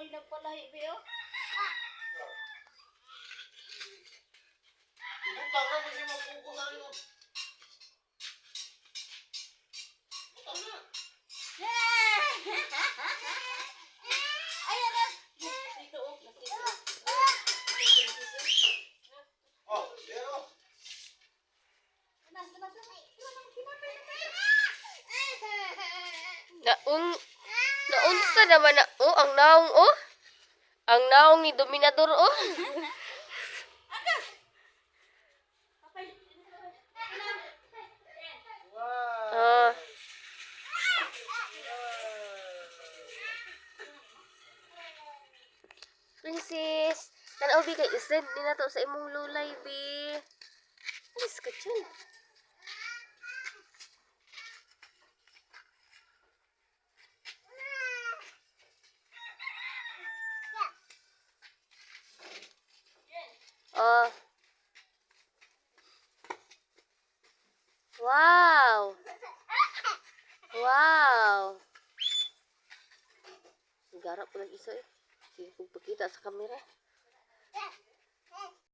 rin nagpalahi, Bi, oh. Ibutang na mo siya mapuko sa rin. Butang na. Ayan na. Dito, oh. Dito. Oh, pero. Naunsa naman na, oh, ang naong, oh. Ang naong ni Dominador, oh. Ah. Princess, tanaw bi kay isend ni nato sa imong lulay, bi. Alis ka dyan. Oh. Wow. Wow. Garap ko lang isa eh. Sige, pagpakita sa kamera.